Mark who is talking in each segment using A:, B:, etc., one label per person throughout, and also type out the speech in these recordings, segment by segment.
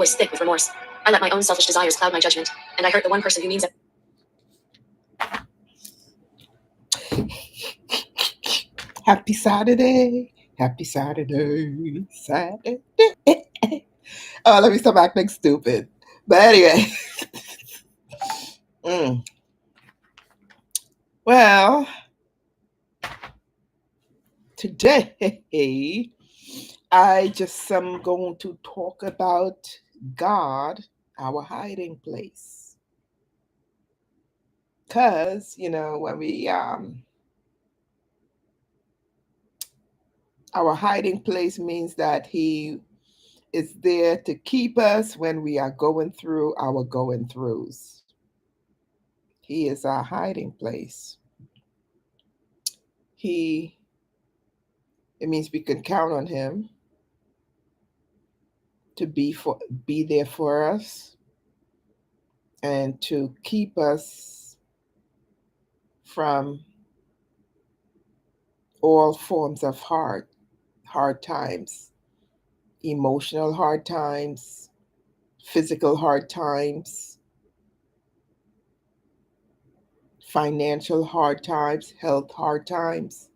A: voice thick with remorse. I let my own selfish desires cloud my judgment, and I hurt the one person who means it. Happy Saturday. Happy Saturday. Saturday. Oh, let me stop acting stupid. But anyway. Well, today I just am going to talk about God, our hiding place. Because, when we our hiding place means that He is there to keep us when we are going through our going throughs. He is our hiding place. It means we can count on Him to be there for us and to keep us from all forms of hard times, emotional hard times, physical hard times, financial hard times, health hard times.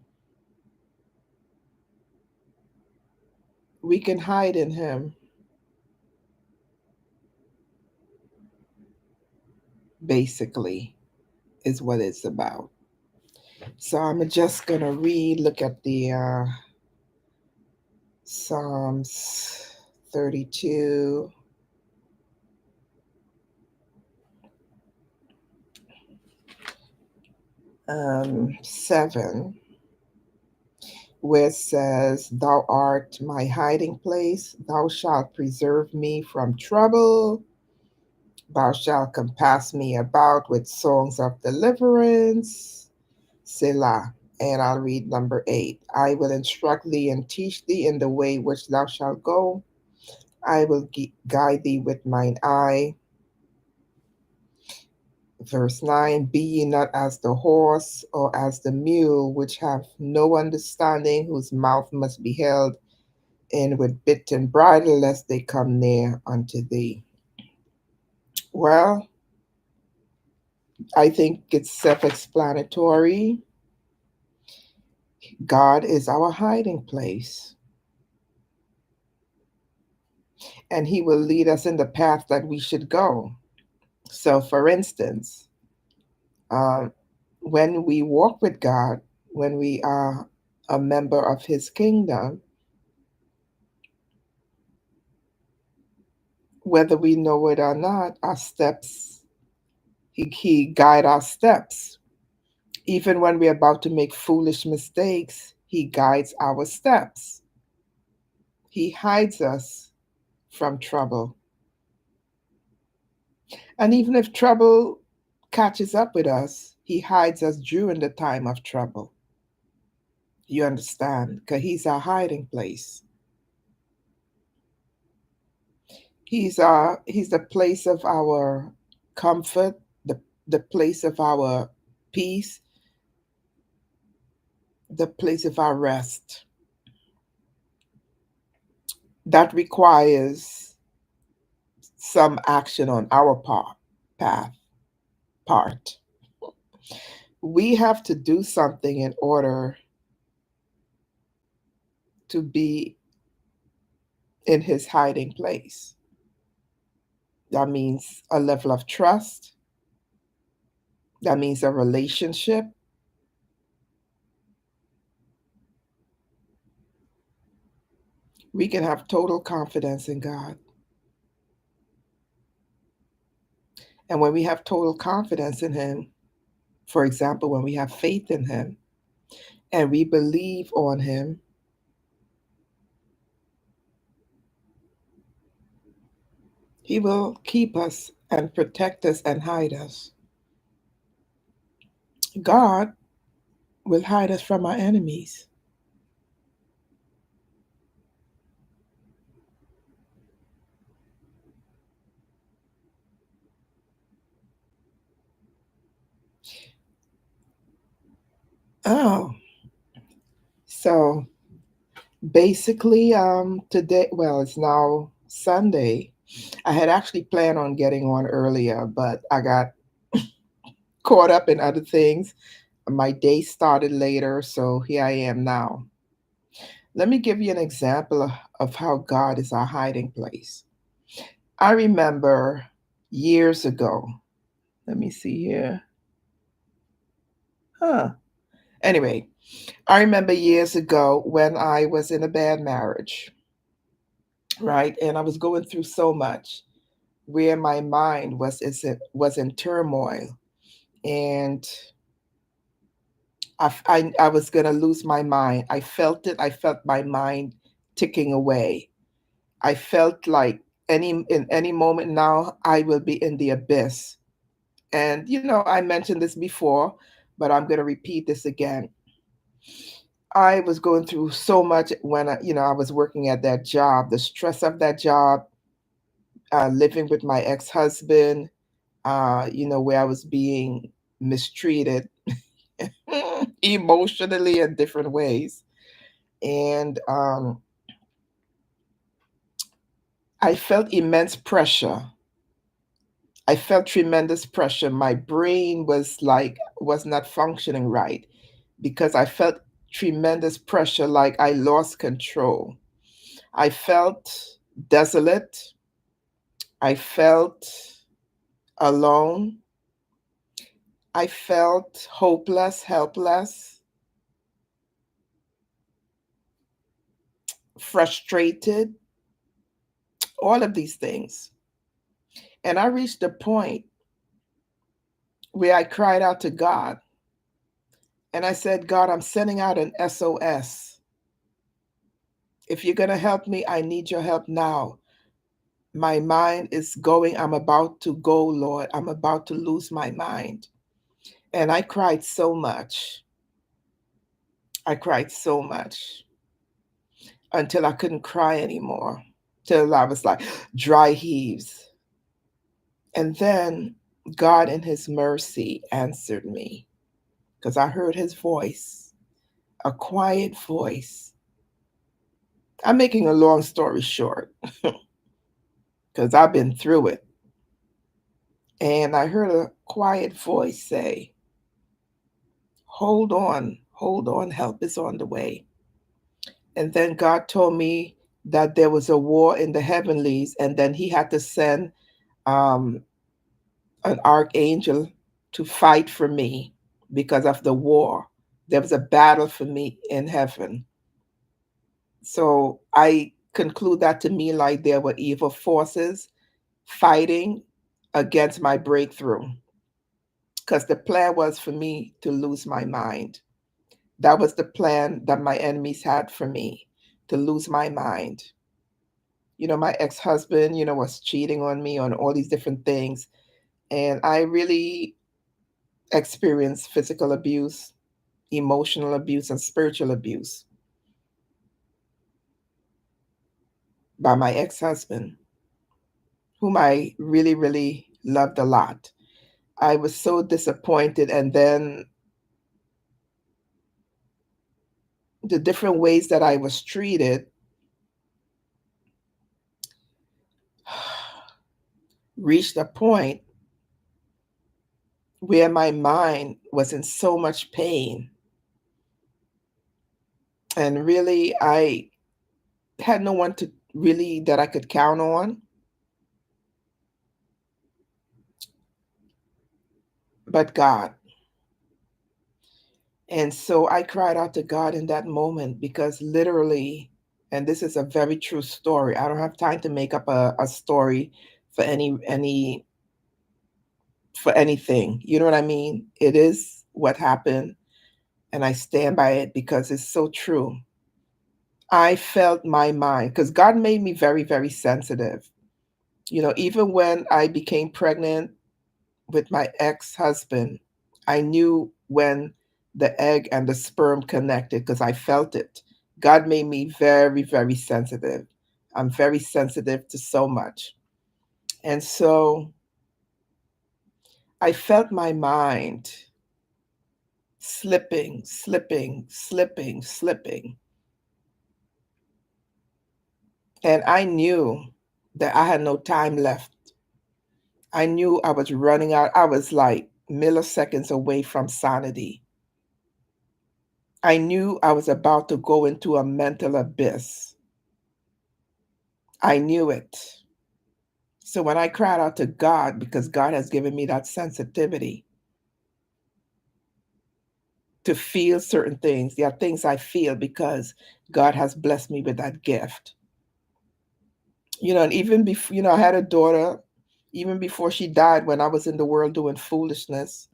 A: We can hide in Him. Basically, is what it's about. So I'm just going to look at the Psalms 32. Um, 7, where it says, Thou art my hiding place, thou shalt preserve me from trouble, thou shalt compass me about with songs of deliverance. Selah. And I'll read number 8. I will instruct thee and teach thee in the way which thou shalt go. I will guide thee with mine eye. Verse 9, Be ye not as the horse or as the mule, which have no understanding, whose mouth must be held in with bit and bridle, lest they come near unto thee. Well, I think it's self-explanatory. God is our hiding place, and He will lead us in the path that we should go. So, for instance, when we walk with God, when we are a member of His kingdom, whether we know it or not, our steps, He guide our steps. Even when we're about to make foolish mistakes, He guides our steps. He hides us from trouble. And even if trouble catches up with us, He hides us during the time of trouble. You understand? Because He's our hiding place. He's the place of our comfort, the place of our peace, the place of our rest. That requires some action on our part. We have to do something in order to be in His hiding place. That means a level of trust. That means a relationship. We can have total confidence in God. And when we have total confidence in Him, for example, when we have faith in Him and we believe on Him, He will keep us and protect us and hide us. God will hide us from our enemies. Oh, so basically, today, well, it's now Sunday. I had actually planned on getting on earlier, but I got caught up in other things. My day started later, so here I am now. Let me give you an example of how God is our hiding place. I remember years ago, let me see here. Huh. Anyway, I remember years ago when I was in a bad marriage, right? And I was going through so much where my mind was in turmoil, and I was going to lose my mind. I felt it. I felt my mind ticking away. I felt like in any moment now I will be in the abyss. And I mentioned this before, but I'm going to repeat this again. I was going through so much when I was working at that job, the stress of that job, living with my ex-husband, where I was being mistreated emotionally in different ways. And I felt immense pressure. I felt tremendous pressure. My brain was not functioning right because I felt tremendous pressure, like I lost control. I felt desolate. I felt alone. I felt hopeless, helpless, frustrated, all of these things. And I reached a point where I cried out to God and I said, God, I'm sending out an SOS. If you're going to help me, I need your help now. My mind is going. I'm about to go, Lord. I'm about to lose my mind. And I cried so much. I cried so much until I couldn't cry anymore, till I was like dry heaves. And then God, in His mercy, answered me because I heard His voice, a quiet voice. I'm making a long story short because I've been through it. And I heard a quiet voice say, hold on, help is on the way. And then God told me that there was a war in the heavenlies, and then He had to send um, an archangel to fight for me because of the war. There was a battle for me in heaven. So I conclude that to mean like there were evil forces fighting against my breakthrough because the plan was for me to lose my mind. That was the plan that my enemies had for me, to lose my mind. My ex-husband, was cheating on me on all these different things. And I really experienced physical abuse, emotional abuse, and spiritual abuse by my ex-husband, whom I really, really loved a lot. I was so disappointed. And then the different ways that I was treated reached a point where my mind was in so much pain. And really, I had no one to really that I could count on but God. And so I cried out to God in that moment because literally, and this is a very true story. I don't have time to make up a story for any for anything. You know what I mean? It is what happened, and I stand by it because it's so true. I felt my mind because God made me very, very sensitive. Even when I became pregnant with my ex-husband, I knew when the egg and the sperm connected because I felt it. God made me very, very sensitive. I'm very sensitive to so much. And so I felt my mind slipping, slipping, slipping, slipping. And I knew. that I had no time left. I knew I was running out. I was like milliseconds away from sanity. I knew I was about to go into a mental abyss. I knew it. So when I cried out to God, because God has given me that sensitivity to feel certain things, there are things I feel because God has blessed me with that gift. And even before, I had a daughter, even before she died, when I was in the world doing foolishness,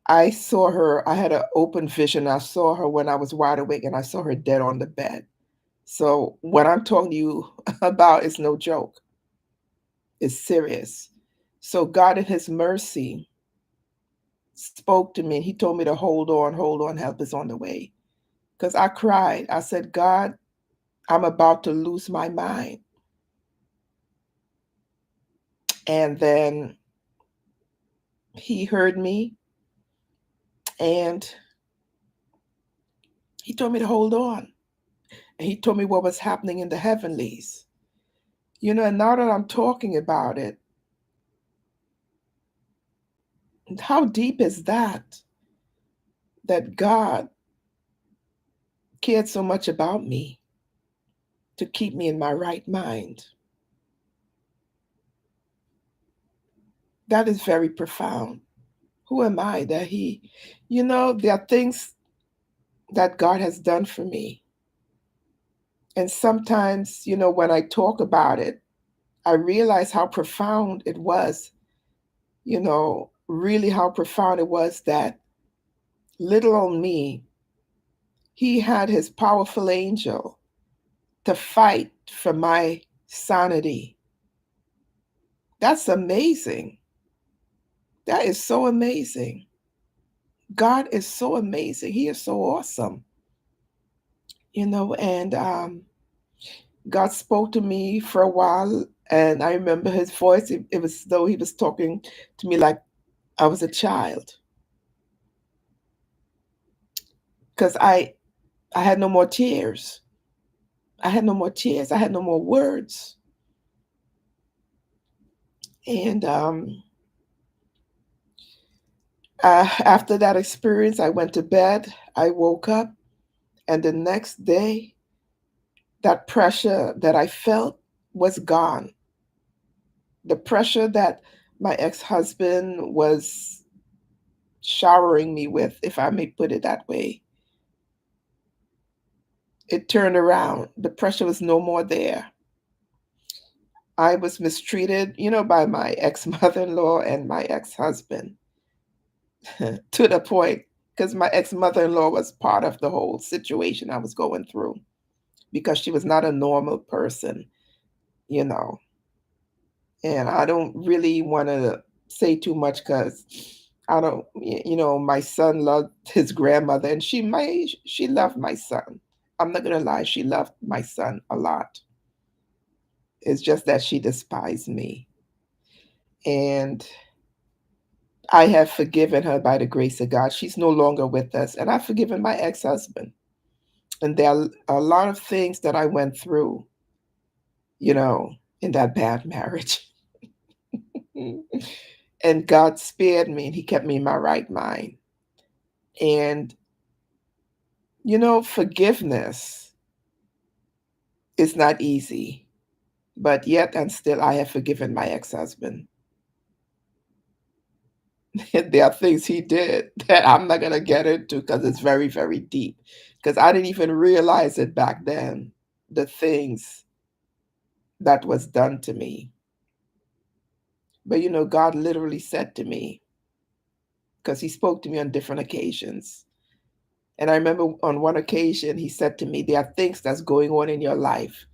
A: I saw her. I had an open vision. I saw her when I was wide awake, and I saw her dead on the bed. So what I'm talking to you about is no joke. It's serious. So God in his mercy spoke to me. He told me to hold on, help is on the way. Because I cried. I said, God, I'm about to lose my mind. And then he heard me and he told me to hold on. And he told me what was happening in the heavenlies. And now that I'm talking about it, how deep is that? That God cared so much about me to keep me in my right mind. That is very profound. Who am I that there are things that God has done for me. And sometimes, when I talk about it, I realize how profound it was, really how profound it was that little old me, he had his powerful angel to fight for my sanity. That's amazing. That is so amazing. God is so amazing. He is so awesome. And God spoke to me for a while, and I remember his voice. It was as though he was talking to me like I was a child, because I had no more tears. I had no more tears. I had no more words. And after that experience, I went to bed. I woke up, and the next day, that pressure that I felt was gone. The pressure that my ex husband was showering me with, if I may put it that way, it turned around. The pressure was no more there. I was mistreated, by my ex mother in law and my ex husband to the point because my ex mother in law was part of the whole situation I was going through because she was not a normal person, you know. And I don't really want to say too much because I don't, my son loved his grandmother and she loved my son. I'm not going to lie, she loved my son a lot. It's just that she despised me. And I have forgiven her by the grace of God. She's no longer with us. And I've forgiven my ex husband. And there are a lot of things that I went through, in that bad marriage. And God spared me and He kept me in my right mind. And, forgiveness is not easy. But yet and still, I have forgiven my ex husband. There are things he did that I'm not going to get into because it's very, very deep. Because I didn't even realize it back then, the things that was done to me. But God literally said to me, because He spoke to me on different occasions. And I remember on one occasion, He said to me, there are things that's going on in your life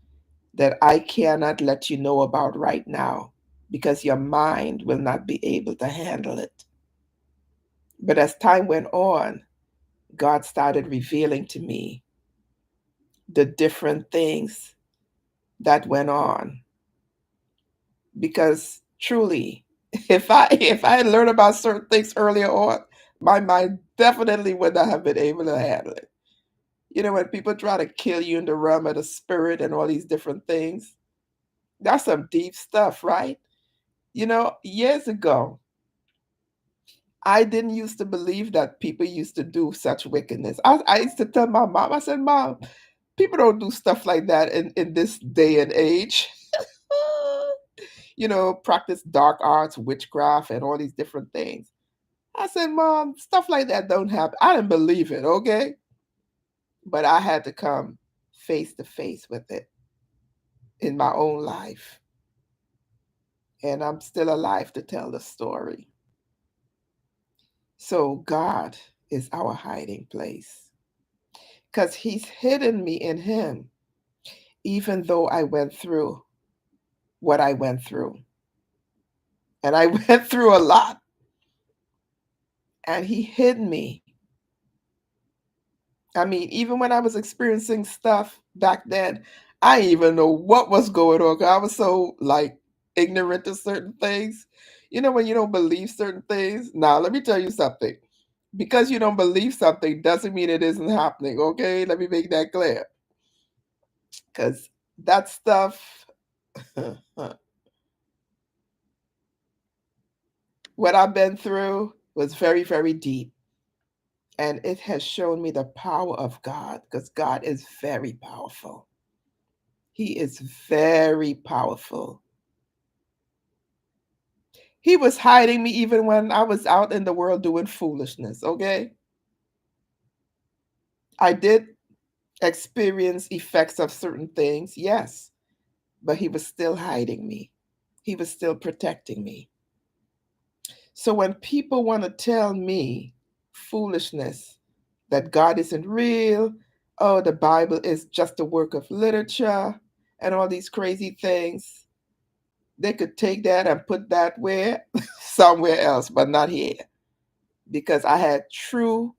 A: that I cannot let you know about right now because your mind will not be able to handle it. But as time went on, God started revealing to me the different things that went on. Because truly, if I had learned about certain things earlier on, my mind definitely would not have been able to handle it. When people try to kill you in the realm of the spirit and all these different things, That's some deep stuff, right? Years ago, I didn't used to believe that people used to do such wickedness. I used to tell my mom, I said, Mom, people don't do stuff like that in this day and age. Practice dark arts, witchcraft, and all these different things. I said, Mom, stuff like that don't happen. I didn't believe it, okay? But I had to come face to face with it in my own life. And I'm still alive to tell the story. So God is our hiding place because He's hidden me in Him, even though I went through what I went through. And I went through a lot, and He hid me. I mean, even when I was experiencing stuff back then, I didn't even know what was going on 'cause I was so like ignorant to certain things. When you don't believe certain things. Now, let me tell you something. Because you don't believe something doesn't mean it isn't happening. Okay, let me make that clear. Because that stuff, what I've been through was very, very deep. And it has shown me the power of God because God is very powerful. He is very powerful. He was hiding me even when I was out in the world doing foolishness, okay? I did experience effects of certain things, yes, but he was still hiding me. He was still protecting me. So when people want to tell me foolishness, that God isn't real, oh, the Bible is just a work of literature, and all these crazy things, they could take that and put that where? Somewhere else, but not here. Because I had true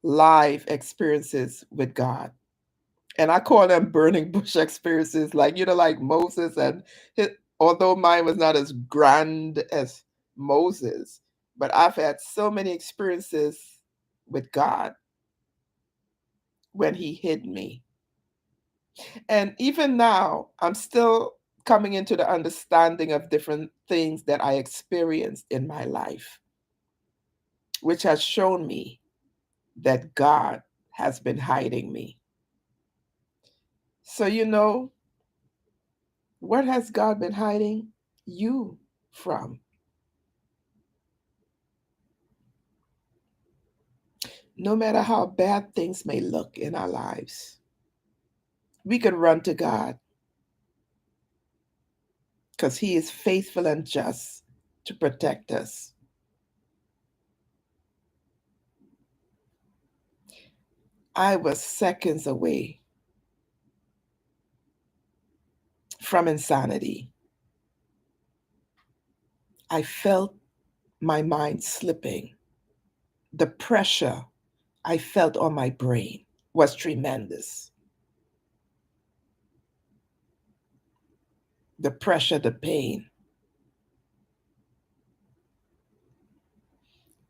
A: live experiences with God. And I call them burning bush experiences, like Moses and his, although mine was not as grand as Moses, but I've had so many experiences with God when He hid me. And even now, I'm still coming into the understanding of different things that I experienced in my life, which has shown me that God has been hiding me. So, what has God been hiding you from? No matter how bad things may look in our lives, we can run to God because He is faithful and just to protect us. I was seconds away from insanity. I felt my mind slipping. The pressure I felt on my brain was tremendous. The pressure, the pain,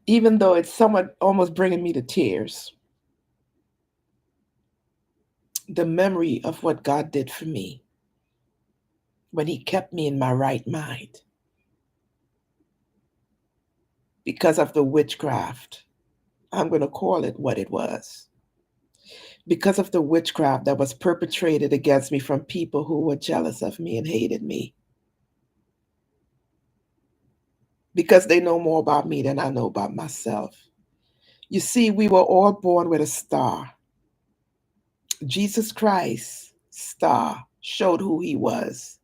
A: even though it's somewhat almost bringing me to tears, the memory of what God did for me when He kept me in my right mind because of the witchcraft. I'm going to call it what it was. Because of the witchcraft that was perpetrated against me from people who were jealous of me and hated me. Because they know more about me than I know about myself. You see, we were all born with a star. Jesus Christ's star showed who He was.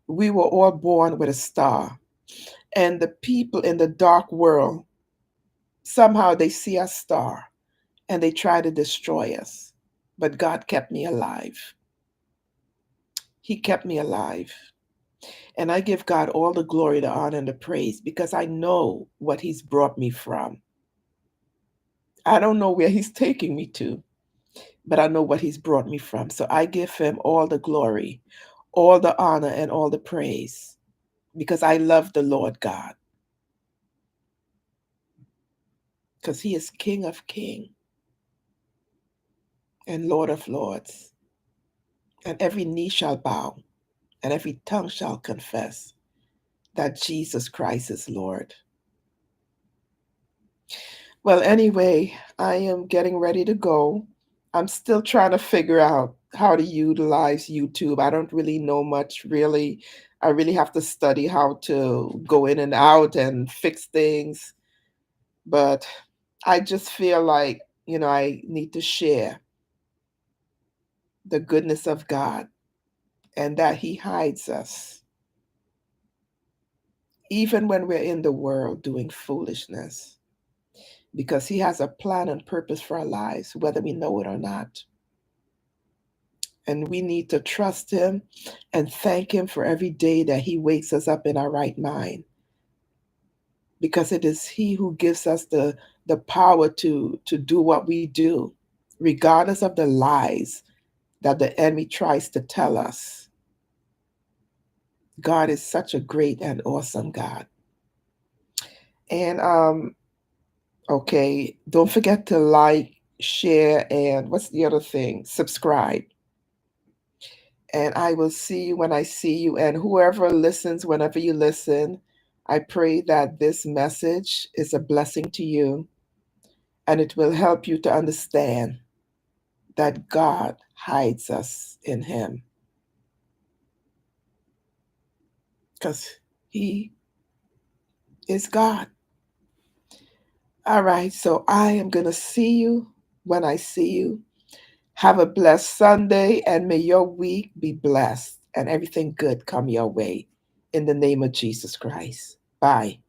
A: We were all born with a star. And the people in the dark world, somehow they see a star and they try to destroy us. But God kept me alive. He kept me alive. And I give God all the glory, the honor, and the praise because I know what He's brought me from. I don't know where He's taking me to, but I know what He's brought me from. So I give Him all the glory, all the honor, and all the praise because I love the Lord God, because He is King of kings and Lord of lords, and every knee shall bow and every tongue shall confess that Jesus Christ is Lord. Well, anyway, I am getting ready to go. I'm still trying to figure out how to utilize YouTube. I don't really know much, really. I really have to study how to go in and out and fix things. But I just feel like, I need to share the goodness of God and that He hides us, even when we're in the world doing foolishness, because He has a plan and purpose for our lives, whether we know it or not. And we need to trust Him and thank Him for every day that He wakes us up in our right mind, because it is He who gives us the power to do what we do, regardless of the lies that the enemy tries to tell us. God is such a great and awesome God. And okay, don't forget to like, share, and what's the other thing? Subscribe. And I will see you when I see you. And whoever listens, whenever you listen, I pray that this message is a blessing to you and it will help you to understand that God hides us in Him because He is God. All right, so I am going to see you when I see you. Have a blessed Sunday, and may your week be blessed and everything good come your way. In the name of Jesus Christ. Bye.